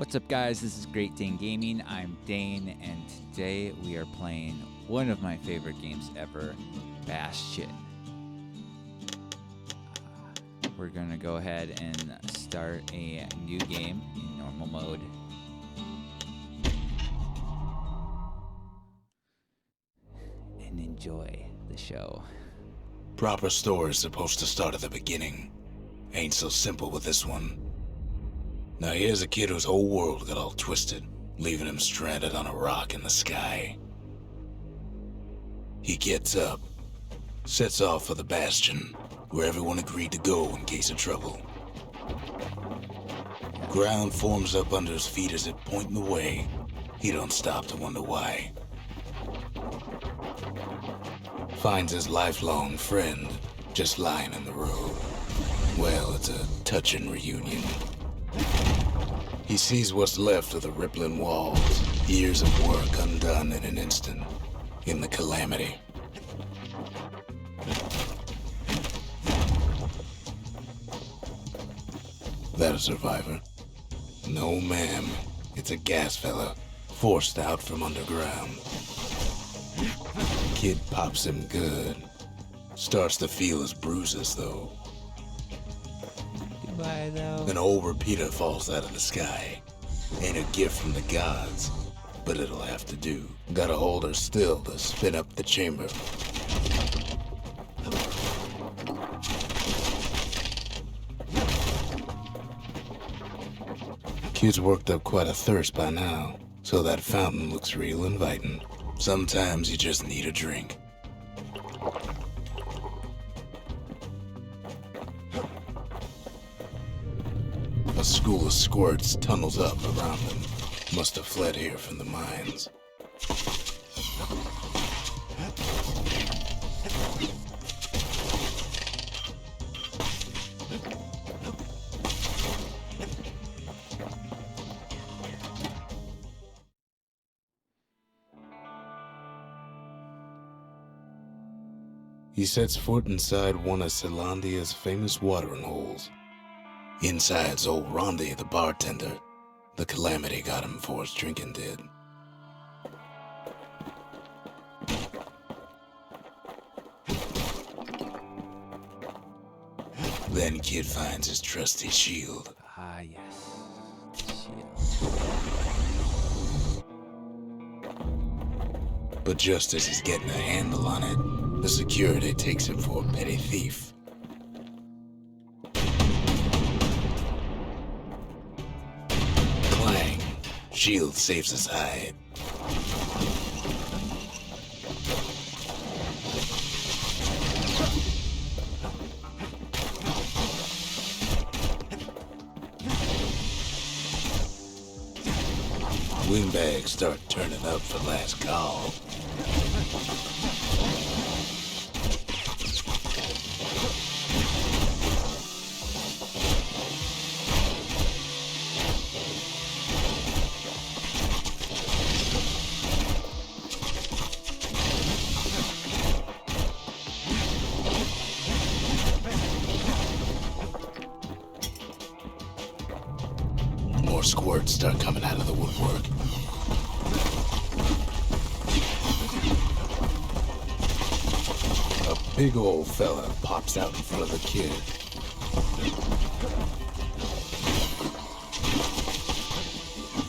What's up, guys? This is Great Dane Gaming. I'm Dane, and today we are playing one of my favorite games ever, Bastion. We're going to go ahead and start a new game in normal mode. And enjoy the show. Proper story is supposed to start at the beginning. Ain't so simple with this one. Now here's a kid whose whole world got all twisted, leaving him stranded on a rock in the sky. He gets up, sets off for the Bastion, where everyone agreed to go in case of trouble. Ground forms up under his feet as it pointing the way. He don't stop to wonder why. Finds his lifelong friend just lying in the road. Well, it's a touching reunion. He sees what's left of the rippling walls, years of work undone in an instant, in the calamity. That a survivor? No, ma'am. It's a gas fella, forced out from underground. Kid pops him good. Starts to feel his bruises, though. Goodbye, though. An old repeater falls out of the sky. Ain't a gift from the gods, but it'll have to do. Gotta hold her still to spin up the chamber. Kid's worked up quite a thirst by now, so that fountain looks real inviting. Sometimes you just need a drink. A school of squirts tunnels up around them. Must have fled here from the mines. He sets foot inside one of Celandia's famous watering holes. Inside's old Rondi, the bartender. The calamity got him before his drinking did. Then kid finds his trusty shield. Ah, yes. Shield. But just as he's getting a handle on it, the security takes him for a petty thief. Clang. Shield saves his hide. Windbags start turning up for last call. More squirts start coming out of the woodwork. A big old fella pops out in front of the kid.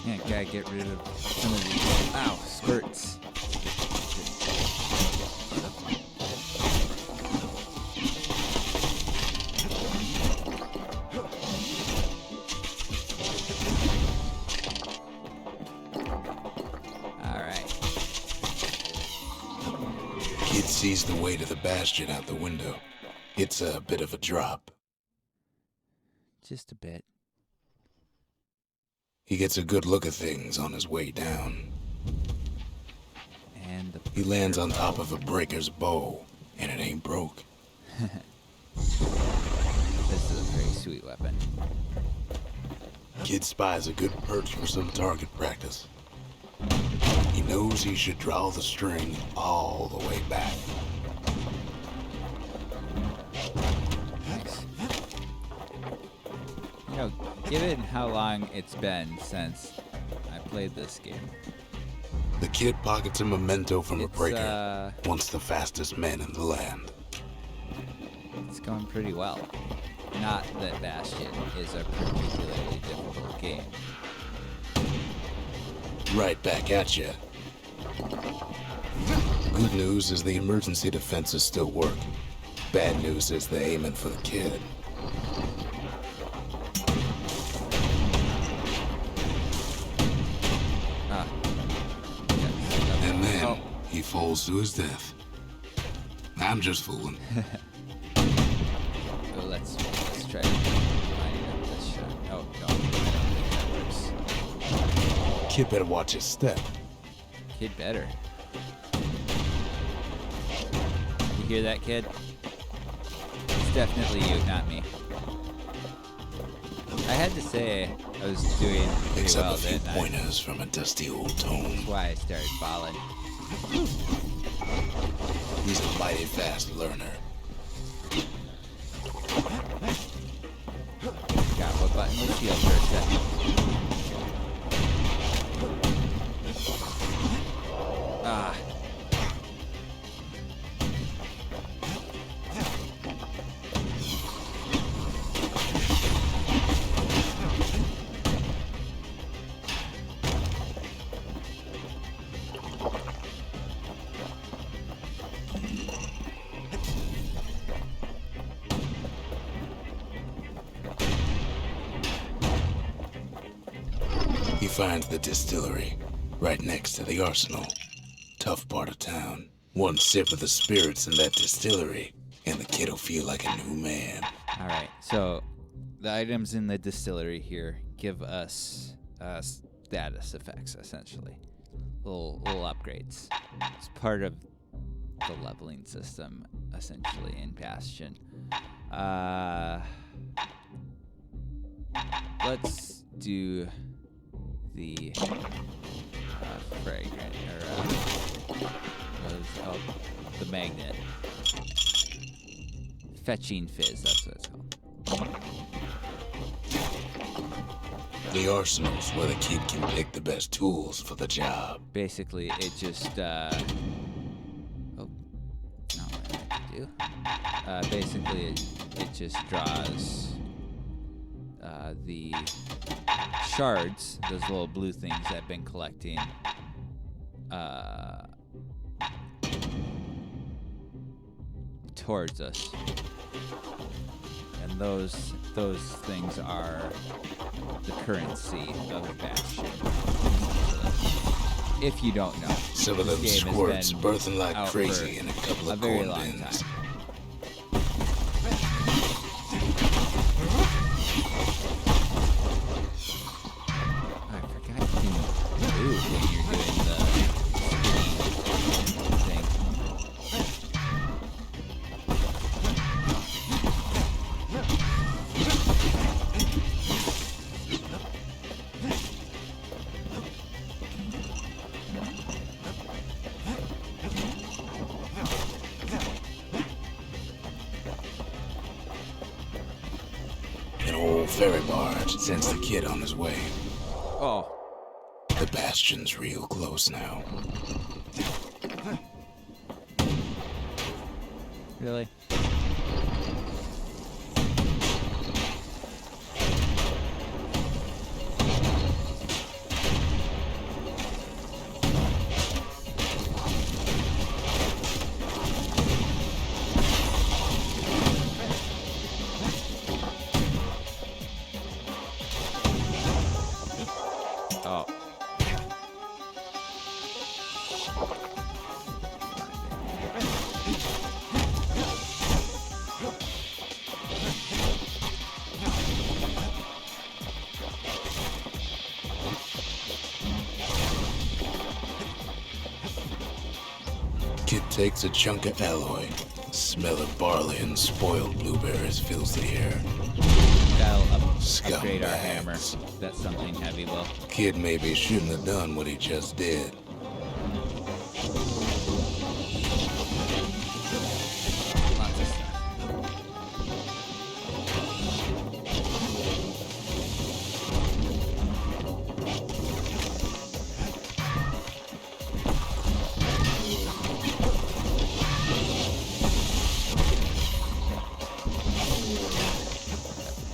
Yeah, gotta get rid of some of these. Ow, skirts. Kid sees the way to the Bastion out the window. It's a bit of a drop. Just a bit. He gets a good look at things on his way down. And He lands on top of a breaker's bow, and it ain't broke. this is a very sweet weapon. Kid spies a good perch for some target practice. He knows he should draw the string all the way back. Nice. You know, Given how long it's been since I played this game, The kid pockets a memento from a it's breaker, once the fastest man in the land. it's going pretty well. Not that Bastion is a particularly difficult game. Right back at you. Good news is the emergency defenses still work. Bad news is they're aiming for the kid. And then he falls to his death. I'm just fooling. So let's try to line up this shot. Oh, no, I don't think that works. Kid better watch his step. Kid better. You hear that, kid? It's definitely you, not me. I had to say I was doing pretty Picks well, up a few didn't I? pointers from a dusty old tome. That's why I started falling. He's a mighty fast learner. God, what button was shield for a second? Ah. He finds the distillery, right next to the arsenal. Tough part of town. One sip of the spirits in that distillery, and the kid'll feel like a new man. All right, so the items in the distillery here give us status effects, essentially. Little upgrades. It's part of the leveling system, essentially, in Bastion. Let's do the fragrant, or the magnet. Fetching fizz, that's what it's called. The arsenal's where the kid can pick the best tools for the job. Basically, it just, not what I can do. Basically, it just draws the shards, those little blue things I've been collecting, towards us. And those things are the currency of Bastion. If you don't know, Some of this them game has squirts been birthing like out crazy for in a couple a of very corn long bins. time. I forgot you can move when you're doing the thing. An old ferry barge sends the kid on his way. Oh, The Bastion's real close now. really? Oh. Kid takes a chunk of alloy. Smell of barley and spoiled blueberries fills the air. That'll upgrade our hammer. Scumbags. That's something heavy will. Kid maybe shouldn't have done what he just did. Lots of stuff.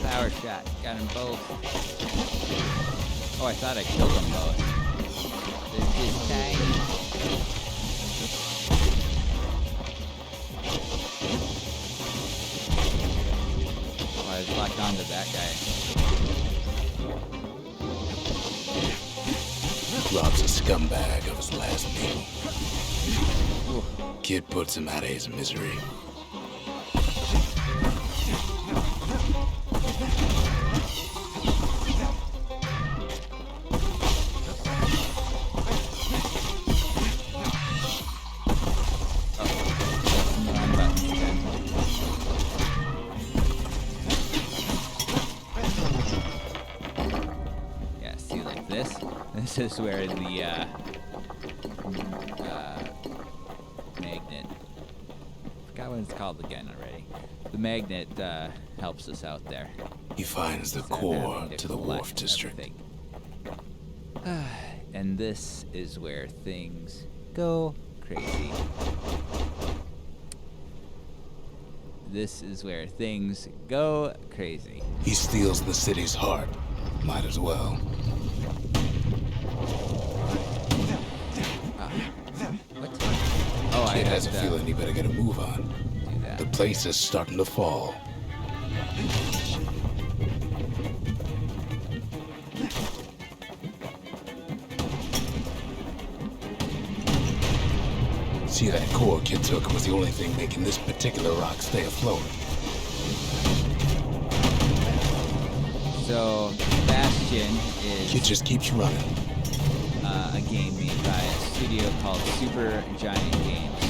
Power shot. Got them both. Oh, I thought I killed them both. They're just tiny. Oh, I was locked onto that guy. Robs a scumbag of his last meal. Ooh. Kid puts him out of his misery. Yeah, see, like this. This is where the magnet. Forgot what it's called again already. The magnet helps us out there. He finds the Instead of core having to the collect wharf district. everything. And this is where things go crazy. This is where things go crazy. He steals the city's heart. Might as well. What? Oh, I Kid has a had to feeling he better get a move on. do that. The place is starting to fall. See, that core kid took was the only thing making this particular rock stay afloat. So, Bastion Kid is just keeps running. a game made by a studio called Super Giant Games.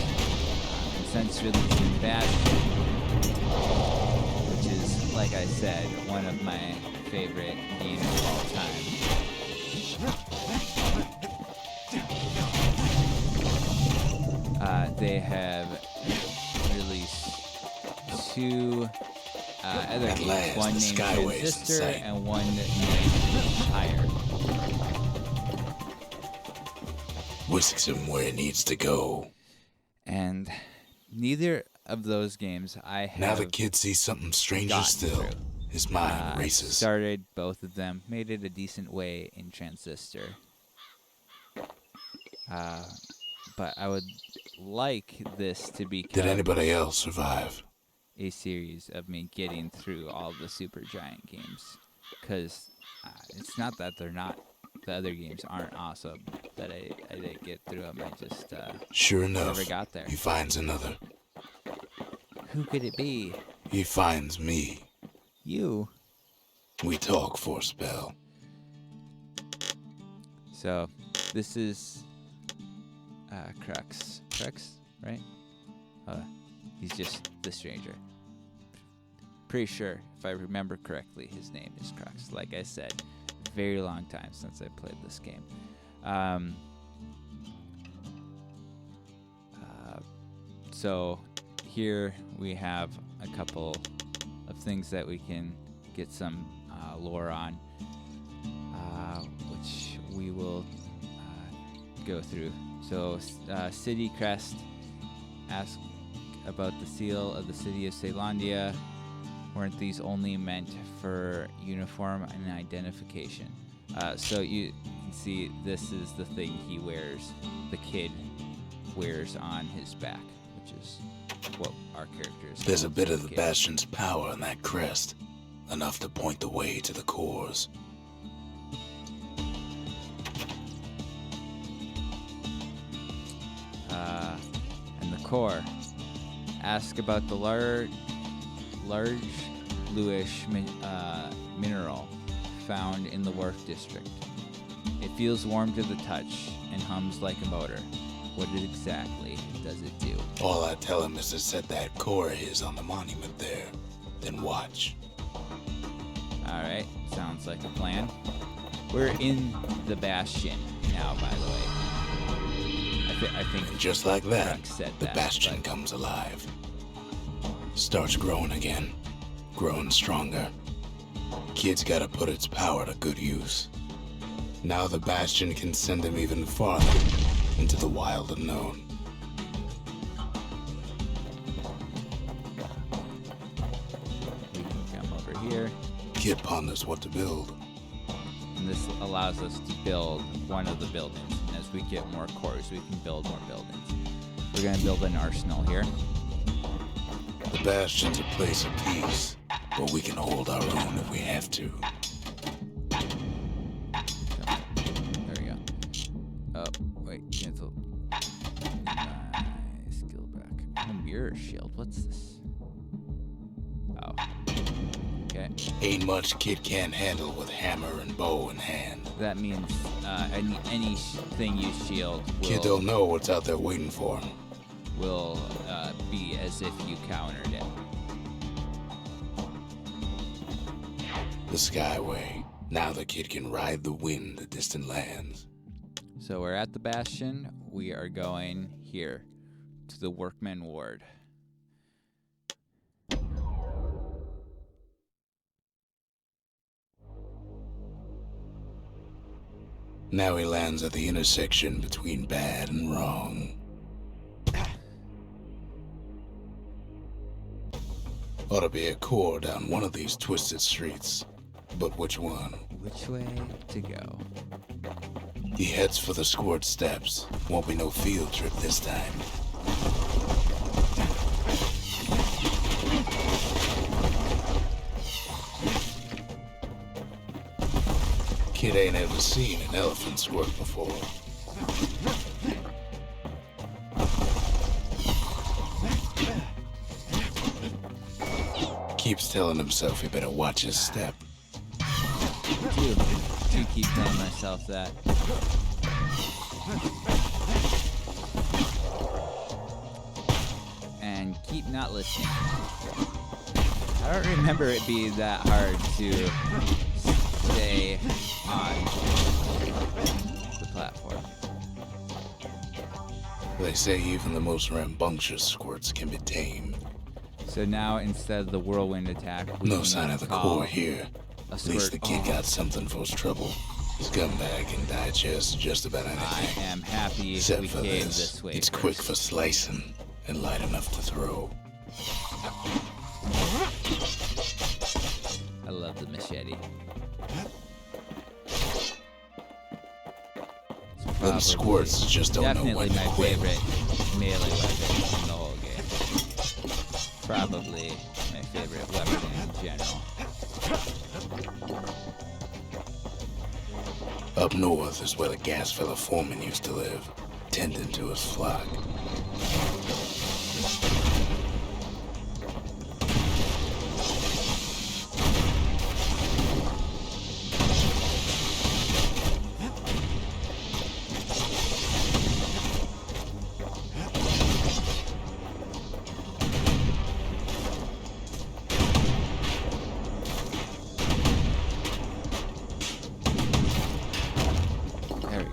And since releasing Bastion, which is, like I said, one of my favorite games of all time. They have released two other At games, last, one the named Skyway's in Transistor sight. and one named Higher. Whisks him where he needs to go. And neither of those games I have Now the kid sees something stranger gotten still. through. His mind races. Started both of them, made it a decent way in Transistor. But I would like this to be Did anybody else survive? a series of me getting through all the Super Giant games. Because it's not that they're not, the other games aren't awesome, that I didn't get through them. I just Sure enough, never got there. he finds another. Who could it be? He finds me. You. We talk for a spell. So, this is Krucks. Krucks, right? He's just the stranger. Pretty sure, if I remember correctly, his name is Krucks. Like I said, very long time since I played this game. So, here we have a couple of things that we can get some lore on, which we will go through. So, City Crest asks about the seal of the city of Ceylondia. Weren't these only meant for uniform and identification? So you can see this is the thing he wears, the kid wears on his back, which is what our character is. There's a called, bit of the kid. Bastion's power in that crest. Enough to point the way to the cores. And the core. Ask about the large bluish mineral found in the wharf district. It feels warm to the touch and hums like a motor. What exactly does it do? All I tell him is to set that core of his on the monument there. Then watch. Alright, sounds like a plan. We're in the Bastion now, by the way. I think And just like that, Krucks said the that, Bastion but- comes alive. Starts growing again. Growing stronger. Kid's gotta put its power to good use. Now the Bastion can send him even farther into the wild unknown. We can come over here. Kid ponders what to build. And this allows us to build one of the buildings. And as we get more cores, we can build more buildings. We're going to build an arsenal here. The Bastion's a place of peace, but we can hold our own if we have to. There we go. Oh, wait, cancel. My skill back. Oh, mirror shield. What's this? Oh. Okay. Ain't much Kid can't handle with hammer and bow in hand. That means anything you shield Kid don't know what's out there waiting for him. will be as if you countered it. The Skyway. Now the Kid can ride the wind to distant lands. So we're at the Bastion. We are going here to the Workman Ward. Now he lands at the intersection between bad and wrong. Ought to be a core down one of these twisted streets. But which one? Which way to go? He heads for the squirt steps. Won't be no field trip this time. Kid ain't ever seen an elephant squirt before. Keeps telling himself he better watch his step. Do keep telling myself that. And keep not listening. I don't remember it being that hard to stay on the platform. They say even the most rambunctious squirts can be tamed. So now instead of the whirlwind attack, we No can sign of the call core here. a At least the squirt. Kid got something for his trouble. Scumbag can digest just about I anything. am happy Except we for came this. this way. It's first. quick for slicing and light enough to throw. I love the machete. It's Them squirts just don't know definitely when to my quit. favorite melee weapon in the whole game. Probably my favorite weapon in general. Up north is where the gas fella foreman used to live, tending to his flock. There we go.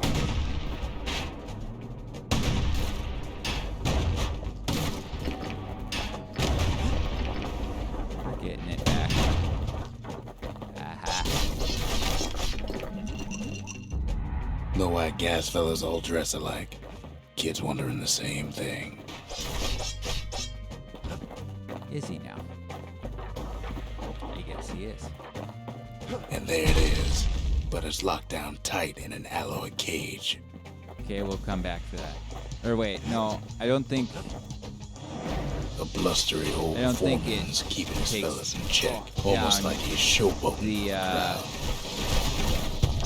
We're getting it back. Aha. Know why gas fellas all dress alike? Kids wondering the same thing. Is he now? I guess he is. And there it is. But it's locked down tight in an alloy cage. Okay, we'll come back for that. Or wait, no, I don't think. A blustery old I don't think it foreman's keeping his takes fellas in check. down Almost like he's showboating the crowd.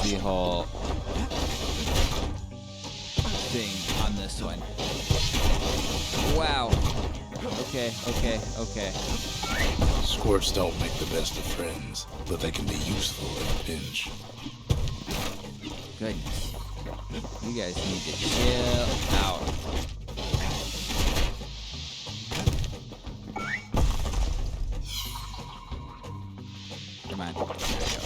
the whole thing on this one. Wow. Okay. Squirts don't make the best of friends, but they can be useful in a pinch. Goodness. You guys need to chill out. Come on. There we go.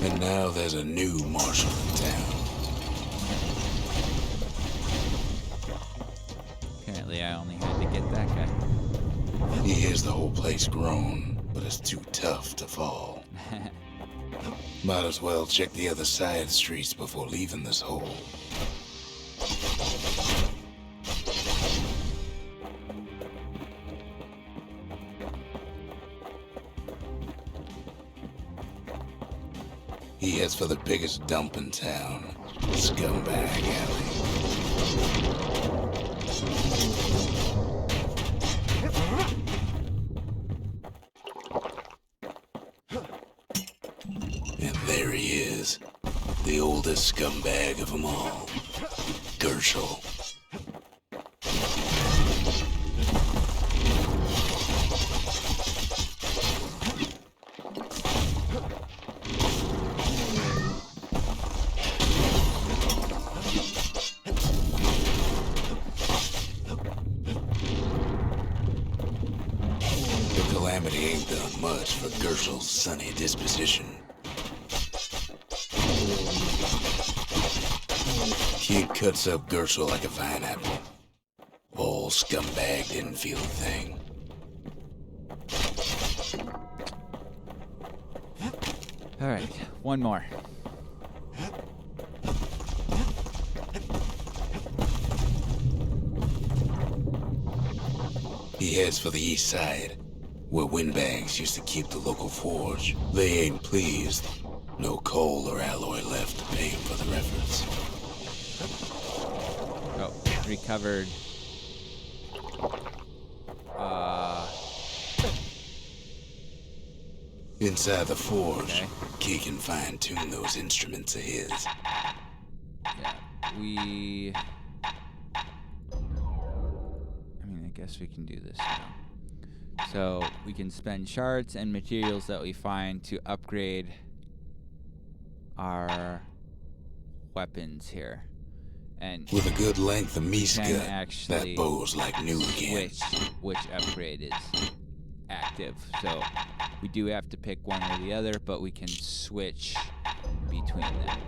And now there's a new marshal in town. I only had to get that guy. He hears the whole place groan, but it's too tough to fall. Might as well check the other side streets before leaving this hole. He heads for the biggest dump in town, Scumbag Alley. And there he is, the oldest scumbag of them all, Gershel. The calamity ain't done much for Gershel's sunny disposition. Kid cuts up Gershel like a pineapple. Old scumbag didn't feel a thing. All right, one more. He heads for the east side, where windbags used to keep the local forge. They ain't pleased. No coal or alloy left to pay him for their efforts. Oh, recovered. Inside the forge, Okay. Key can fine-tune those instruments of his. Yeah, we... I guess we can do this now. So, we can spend shards and materials that we find to upgrade our weapons here. And With a good length of can Miska, actually that bow's like new again. which upgrade is active. So we do have to pick one or the other, but we can switch between them.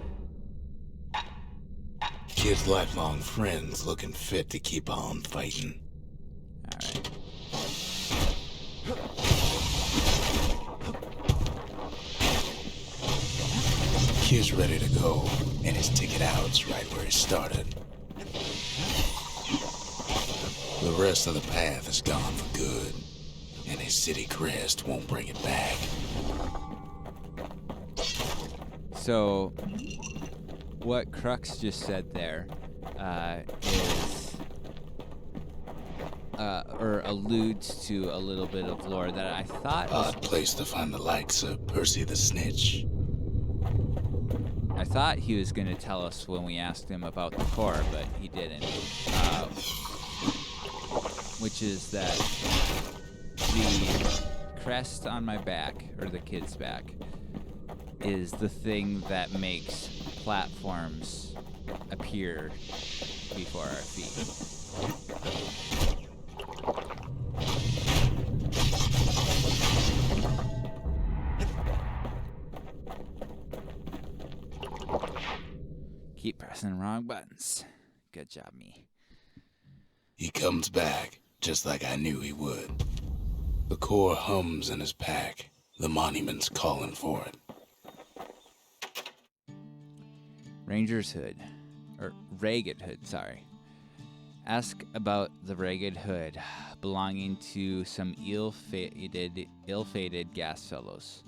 Kid's lifelong friends looking fit to keep on fighting. Alright. Kid's ready to go, and his ticket out's right where he started. The rest of the path is gone for good, and his city crest won't bring it back. So what Krucks just said there is or alludes to a little bit of lore that I thought was, Odd place to find the likes of Percy the Snitch. I thought he was going to tell us when we asked him about the core, but he didn't. Which is that the crest on my back, or the kid's back, is the thing that makes platforms appear before our feet. Keep pressing the wrong buttons. Good job, me. He comes back, just like I knew he would. The core hums in his pack. The monument's calling for it. Ranger's Hood. Or Ragged Hood, sorry. Ask about the Ragged Hood, belonging to some ill-fated gas fellows.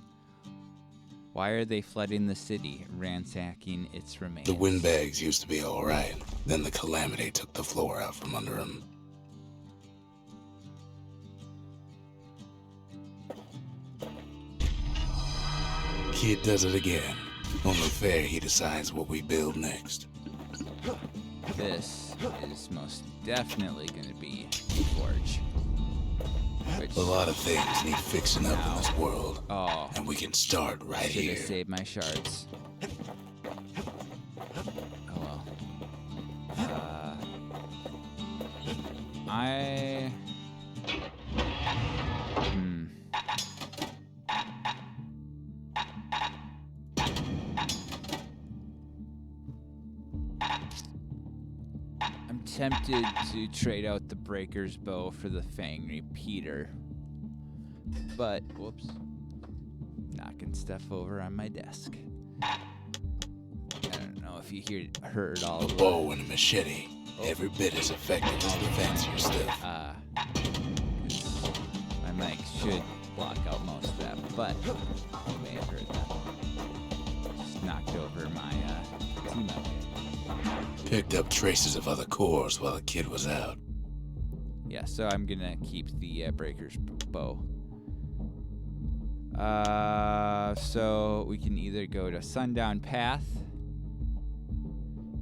Why are they flooding the city, ransacking its remains? The windbags used to be all right. Then the calamity took the floor out from under him. Kid does it again. Only fair he decides what we build next. This is most definitely going to be a forge. Which, A lot of things need fixing up in this world. oh, And we can start right should here. have saved my shards. Oh well. I'm tempted to trade out the breaker's bow for the Fang repeater. But, whoops, knocking stuff over on my desk. I don't know if you heard all A of bow and a machete. Every bit as effective as the fancier stuff. My mic should block out most of that, but you may have heard that. Just knocked over my teammate. Picked up traces of other cores while the kid was out. Yeah, so I'm gonna keep the breaker's bow. So we can either go to Sundown Path.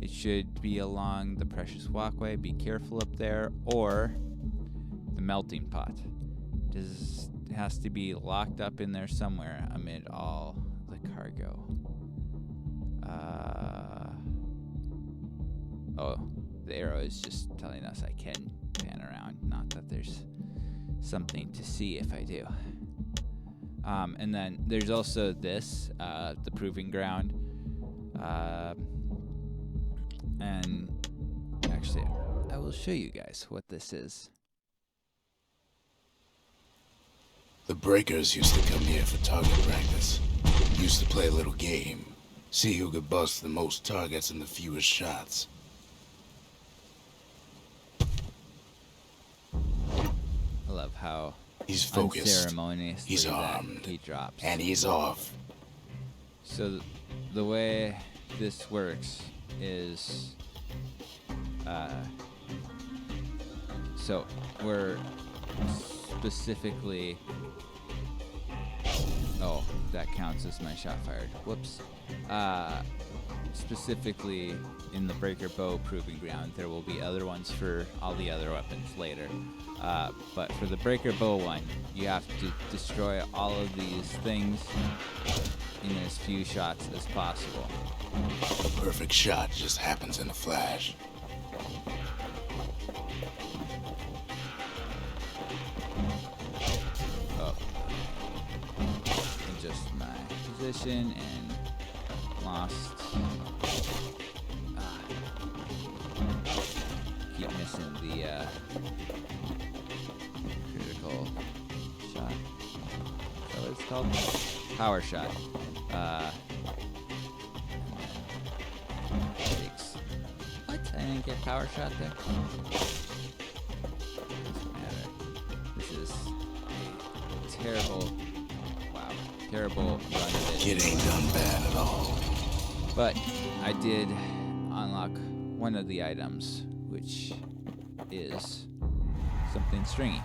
It should be along the Precious Walkway. Be careful up there, or the Melting Pot. It has to be locked up in there somewhere amid all the cargo. Oh, the arrow is just telling us I can pan around. Not that there's something to see if I do. And then there's also this, the Proving Ground. And actually, I will show you guys what this is. The breakers used to come here for target practice. Used to play a little game. See who could bust the most targets in the fewest shots. I love how he's focused, unceremoniously he's armed, he drops. And he's off. So the way this works is, so we're specifically, oh, that counts as my shot fired. Whoops. Specifically in the breaker bow proving ground, there will be other ones for all the other weapons later. But for the breaker bow one, you have to destroy all of these things in as few shots as possible. A perfect shot just happens in a flash. Oh. Adjust my position and lost. Keep missing the critical shot. Is that what it's called? Power shot. What? I didn't get power shot there. Doesn't matter. This is a terrible, terrible run of it. Kid ain't done bad at all. But I did unlock one of the items, which is something stringy.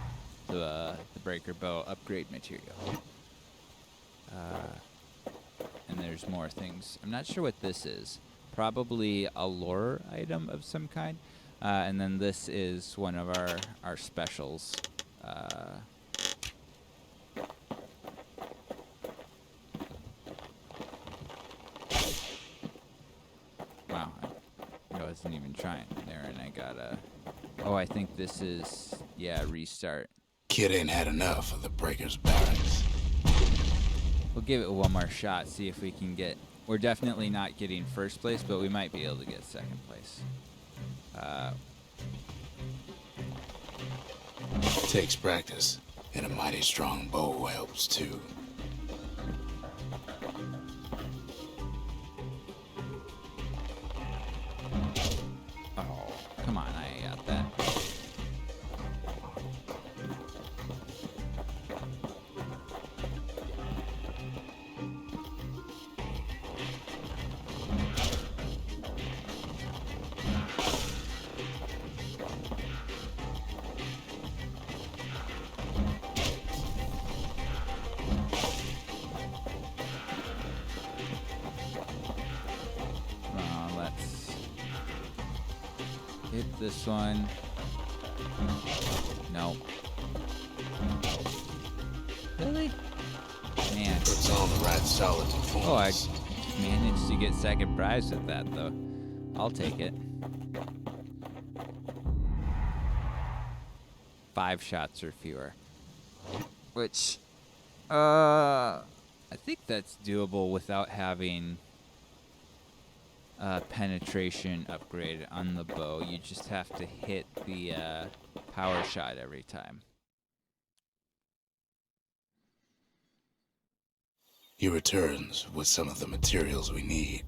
The breaker bow upgrade material. And there's more things. I'm not sure what this is. Probably a lore item of some kind. And then this is one of our specials. Wow, I wasn't even trying there, and I got a... Oh, I think this is, restart. Kid ain't had enough of the breakers' barracks. We'll give it one more shot, see if we can get... We're definitely not getting first place, but we might be able to get second place. Takes practice, and a mighty strong bow helps too. Oh, come on, I got that. Hit this one. No. Really? Man. Puts on the right solid performance. Oh, I managed to get second prize with that, though. I'll take it. 5 shots or fewer. Which, I think that's doable without having penetration upgrade on the bow. You just have to hit the power shot every time. He returns with some of the materials we need.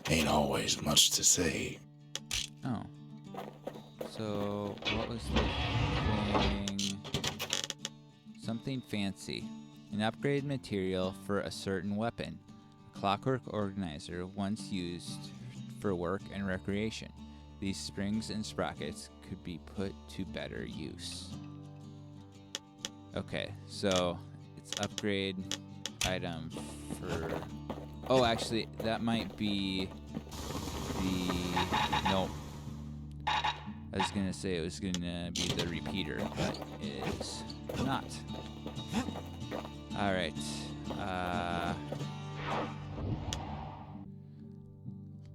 Ain't always much to say. Oh. So, what was the thing? Something fancy. An upgrade material for a certain weapon. A clockwork organizer once used for work and recreation. These springs and sprockets could be put to better use. Okay, so it's upgrade item for... Oh, actually, that might be the... Nope. I was gonna say it was gonna be the repeater, but it is not. Alright.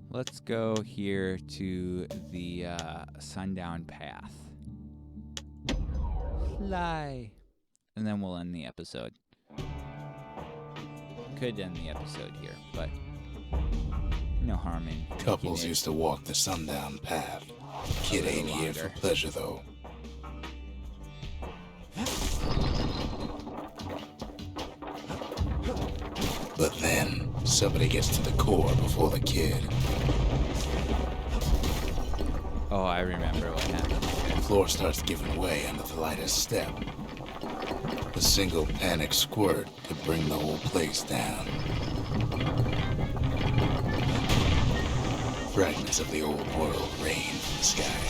Let's go here to the sundown path. Fly. And then we'll end the episode. Could end the episode here, but no harm in Couples used to walk the sundown path. Kid ain't here for pleasure, though. But then, somebody gets to the core before the kid. Oh, I remember what happened. The floor starts giving way under the lightest step. A single panic squirt could bring the whole place down. Fragments of the old world rain from the sky.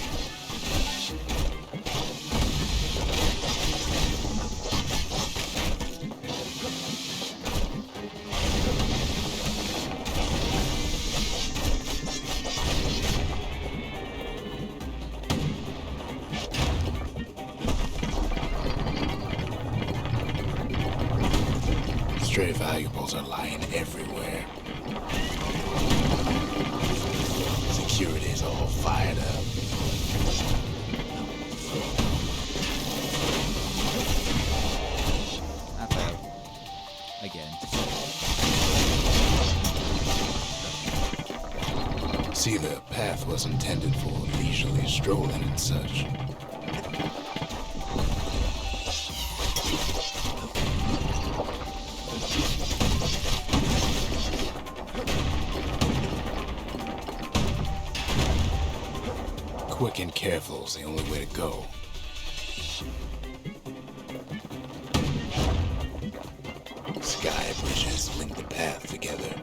Stray valuables are lying everywhere. Security's all fired up. Not bad. Again. See, the path was intended for leisurely strolling and such. Quick and careful is the only way to go. Sky bridges link the path together.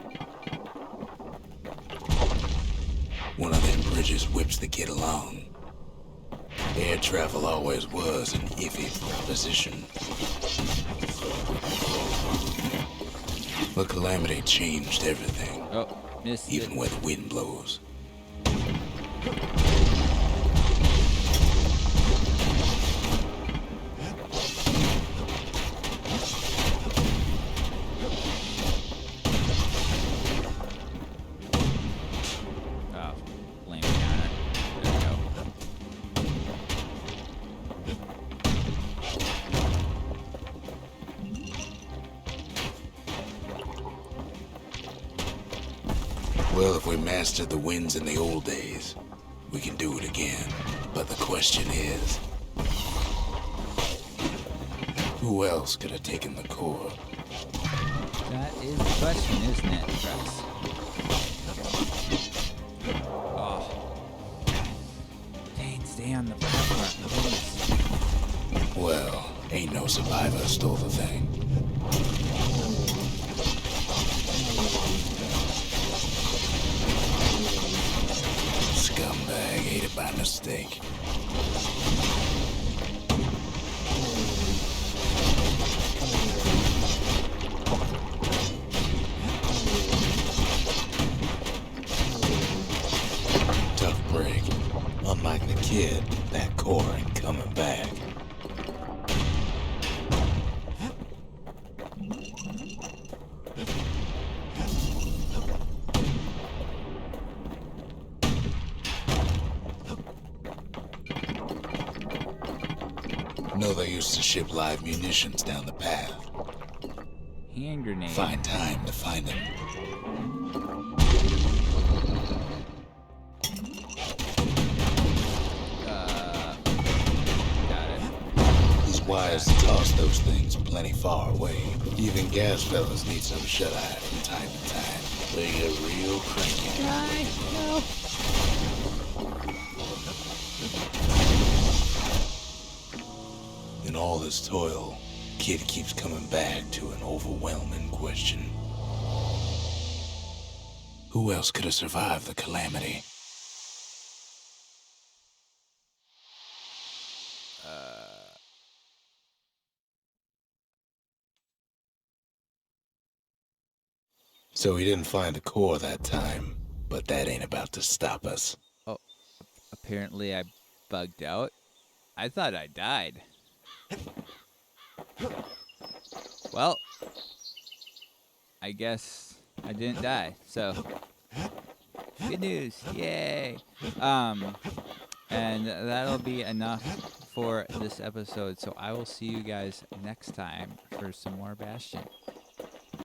One of them bridges whips the kid along. Air travel always was an iffy proposition. But Calamity changed everything, Oh, missed even it. where the wind blows. Oh, blame counter. There we go. Well, if we mastered the winds in the old days, we can do it again. But the question is, who else could have taken the core? That is the question, isn't it, Krucks? Oh. Dane, stay on the platform, please. Well, ain't no survivor stole the thing. Scumbag ate it by mistake. Tough break. Unlike the kid, that core ain't coming back. No, they used to ship live munitions down the path. hand grenade. Find time to find him. Got it. He's wise to toss those things plenty far away. Even gas fellas need some shut-eye from time to time. They get real cranky. No. In all this toil, Kid keeps coming back to an overwhelming question. Who else could have survived the calamity? So he didn't find the core that time, but that ain't about to stop us. Oh, apparently I bugged out. I thought I died. Well, I guess I didn't die. So, good news. Yay. And that'll be enough for this episode. So I will see you guys next time for some more Bastion.